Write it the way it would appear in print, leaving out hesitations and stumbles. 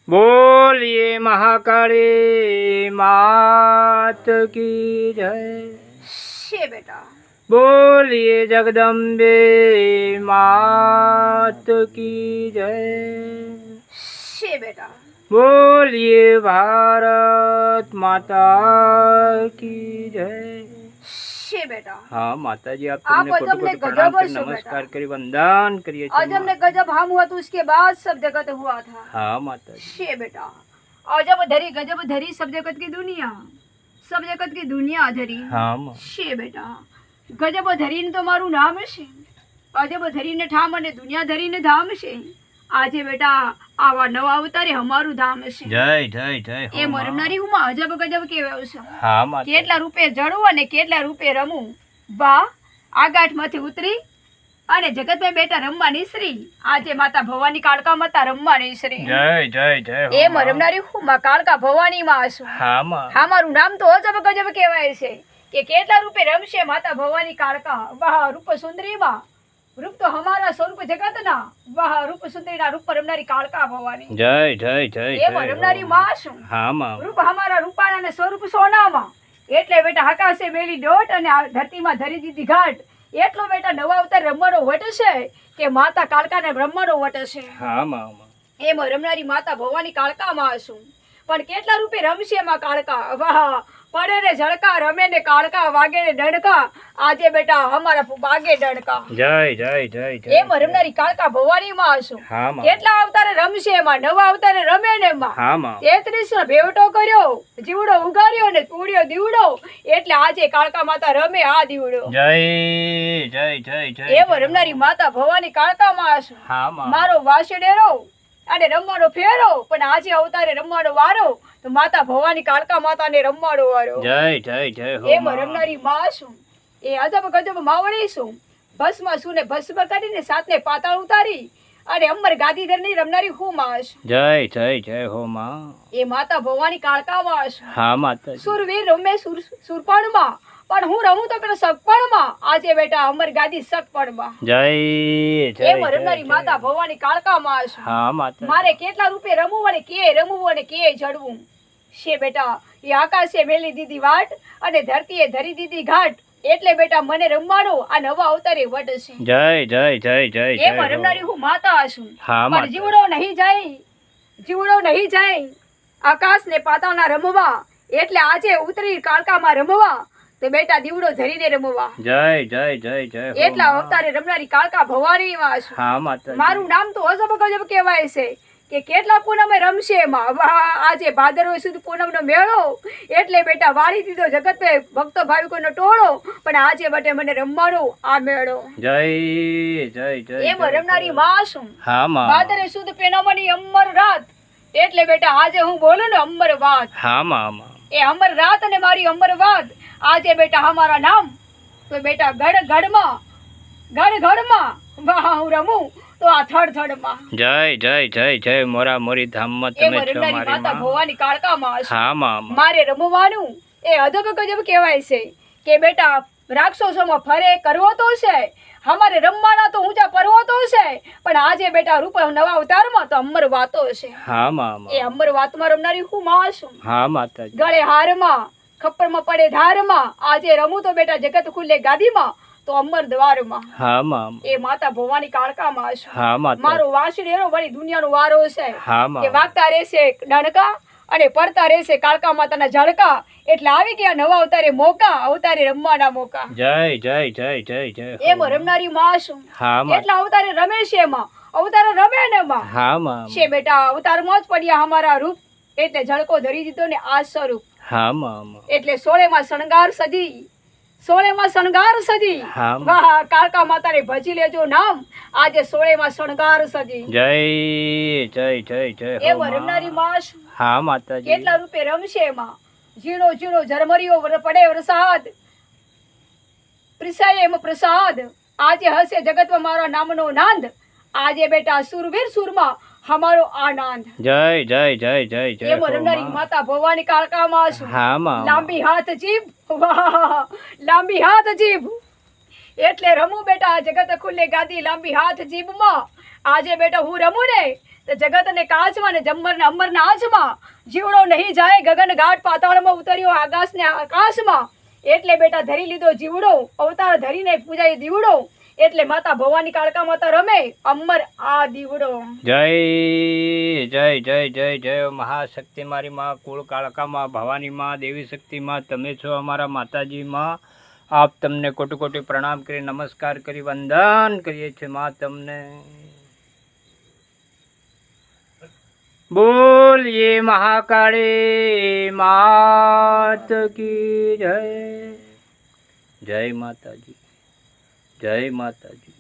बोलिए महाकाली मात की जय। शे बेटा बोलिए जगदम्बे मात की जय। शे बेटा बोलिए भारत माता की जय। शे बेटा हाँ माताजी, आप आप तुमने अजब ने कोटि प्रणाम गजब कर हशो नमस्कार बेटा। करी वंदन करिए छे अजब ने माँ। गजब हम हुआ तो उसके बाद सब जगत हुआ था। हाँ माताजी। शे बेटा अजब धरी गजब धरी सब जगत की दुनिया, सब जगत की दुनिया धरी। हाँ माँ। शे बेटा ગજબ ધરીને તો મારું નામ છે, અજબ ધરીને ઠામ અને દુનિયા ધરીને ધામ છે। આજે બેટા આવા નવા અવતારે અમારું ધામ છે। જય જય જય હો એ માં। મરમનારી હું અજબ ગજબ કહેવાય છે। હા માતા। કેટલા રૂપે જડું અને કેટલા રૂપે રમું, વાહ આગાઠમાંથી ઉતરી અને જગતમાં બેટા રમવાની શ્રી। આજે માતા ભવાની કાળકા માતા રમવાની શ્રી। જય જય જય હો એ માં। મરમનારી હું માં કાળકા ભવાની માં છું। હા માં। હા મારું નામ તો અજબ ગજબ કહેવાય છે કે કેટલા રૂપે રમશે માતા ભવાની કાળકા। વાહ રૂપ સુંદરી માં, રૂપ તો હમારા સ્વરૂપ જગત ના, વાહ રૂપ સુંદરી ના રૂપ રમનારી કાળકા ભવાની। જય જય જય એ જય રમનારી હો માં છું। હા માં। રૂપ હમારા રૂપાળા ને સ્વરૂપ સોનામાં, એટલે બેટા આકાશે મેલી દોટ અને આ ધરતીમાં ધરી દીધી ઘાટ। એટલો બેટા નવા અવતાર રમવાનો વટ છે કે માતા કાળકાને બ્રહ્મનો વટ છે। હા માં। એમાં રમનારી માતા ભવાની કાળકા માં છું। પણ કેટલા રૂપે રમશે એમાં કાળકા, વાહ પડે ને ઝળકા રમે ને કાળકા વાગે ને ડણકા। આજે બેટા અમારા વાગે ડણકા। જય જય જય જય એમાં રમનારી કાળકા ભવાની માં છું। હા માં। કેટલા અવતારે રમશે એમાં, નવા અવતારે રમે ને એમાં। હા માં। 33 નો ભેવટો કર્યો, જીવડો ઉગાડ્યો ને તૂડ્યો દીવડો, એટલે આજે કાળકા માતા રમે આ દીવડો। જય જય જય જય એમાં રમનારી માતા ભવાની કાળકા માં છું। હા માં। મારો વાસડેરો અને રમવાનો ફેરો, પણ આજે અવતારે રમવાનો વારો તો માતા ભવાની કાળકા માતાને રમવાનો વારો। જય જય જય હો એમાં માં। રમનારી માં છું। એ અજબ ગજબ માવડી છું। ભસ્મ છું ને ભસ્મ કરીને સાતને પાતાળ ઉતારી અને અમર ગાદીધરની રમનારી હું માં છું। જય જય જય હો માં। એ માતા ભવાની કાળકા માં છું। હા માતાજી। સુરવીર રમે સુરપણમાં, પણ હું રમું તો પેલા સગપણમાં। આજે બેટા અમર ગાદી સગપણમાં। જય જય એમાં રમનારી માતા ભવાની કાળકા માં છું। હા માતા। મારે કેટલા રૂપે રમવું અને કે રમવું અને કે જડવું છે બેટા। એ આકાશે મેલી દીધી વાટ અને ધરતીએ ધરી દીધી ઘાટ, એટલે બેટા મને રમવાનો આ નવા અવતારે વટ છે। જય જય જય જય જય એમાં હો। રમનારી હું માતા છું। હા પણ માતા। જીવડો નહીં જાય, જીવડો નહીં જાય આકાશ ને પાતાળના રમવા, એટલે આજે ઉતરી કાળકામાં રમવા તો બેટા દીવડો ધરીને રમવા। જય જય જય જય હો એટલા માં। અવતારે રમનારી કાળકા ભવાની માં છું। હા માતા। મારું નામ તો અજબ ગજબ કહેવાય છે કે કેટલા પૂનમે રમશે એમાં, વાહ આજે ભાદરવો સુદ પૂનમનો મેળો, એટલે બેટા વાળી દીધો જગત પે ભક્તો ભાવિકોનો ટોળો, પણ આજે બટે મને રમવાનો આ મેળો। જય જય જય એમાં રમનારી માં છું। હા માં। ભાદરે સુદ પૂનમની અમર રાત, એટલે બેટા આજે હું બોલું ને અમર વાત। હા માં। એ અમર રાત અને મારી અમર વાત, આજે બેટા અમારા નામ તો બેટા ગઢ ગઢમાં, ગઢ ગઢમાં, વાહ હું રમું તો આ થડ થડમાં। જય જય જય જય મોરા મોરી ધામમાં તમે એમાં છો રમનારી મારી માતા માં। ભવાની કાળકા માં છું। હા માં। મારે રમવાનું એ અજબ ગજબ કહેવાય છે કે બેટા રાક્ષસોમાં ફરે કરવો તો છે, અમારે રમવાના તો ઊંચા પર્વતો છે, પણ આજે બેટા રૂપ નવા અવતારમાં તો અમર વાતો છે। હા માં। એ અમર વાતમાં રમનારી હું માં છું। હા માતાજી। ગળે હારમાં, ખપ્પરમાં પડે ધારમાં, આજે રમું તો બેટા જગત ખુલ્લે ગાદીમાં તો અમર દ્વારમાં। હા માં। એ માતા ભવાની કાળકા માં છું। હા માતા। મારો વાસણેરો વળી દુનિયાનો વારો છે હા કે માં। વાગતા રહેશે ડણકા અને પડતા રહેશે કાળકા માતાના ઝળકા, એટલે આવી ગયા નવા અવતારે મોકા, અવતારે રમવાના મોકા। જય જય જય જય જય હો એમાં રમનારી માં છું। હા માં। એટલા અવતારે રમે છે એમાં, અવતારે રમે ને એમાં હા માં। છે બેટા અવતારમાં જ પડ્યા અમારા રૂપ, એટલે ઝળકો ધરી દીધો ને આ સ્વરૂપ, હા માં। એટલે સોળેમાં શણગાર સજી, સોળેમાં શણગાર સજી, હા માં। વાહ કાળકા માતાને ભજી લેજો નામ, આજે સોળેમાં શણગાર સજી। જય જય જય જય હો એમાં રમનારી માં। માં છું। હા માતાજી। કેટલા રૂપે રમશે એમાં, ઝીણો ઝીણો ઝરમરીઓ પડે વરસાદ, પ્રિસાય એમ પ્રસાદ, આજે હશે જગતમાં મારા નામનો નાંદ, આજે બેટા સુરવીર સુરમાં हमारो आनंद। जय जय जय जय जय ये मोरंडारी माता भवानी कालका मासु। हाँ माँ लांबी हाथ जीभ, वाह लांबी हाथ जीभ એટલે રમું બેટા જગત ખુલ્લે ગાદી લાંબી હાથ જીભમાં। આજે બેટા હું રમું ને તો જગત અને કાચમાં ને જમ્મર ને અમર ના આંચમાં જીવડો નહીં જાય ગગન ઘાટ પાતાળમાં ઉતર્યો આકાશ ને આકાશમાં એટલે બેટા ધરી લીધો જીવડો અવતાર ધરીને પૂજાય દીવડો એટલે માતા ભવાની કાળકા માતા રમે અમર આ દીવડો જય જય જય જય જય મહાશક્તિ મારી માં કુળ કાળકા માં ભવાની માં દેવી શક્તિ માં તમે છો અમારા માતાજી માં આપ તમને કોટી કોટી પ્રણામ કરી નમસ્કાર કરી વંદન કરીએ છીએ માં તમને બોલીએ મહાકાળી માત કી જય જય માતાજી જય માતાજી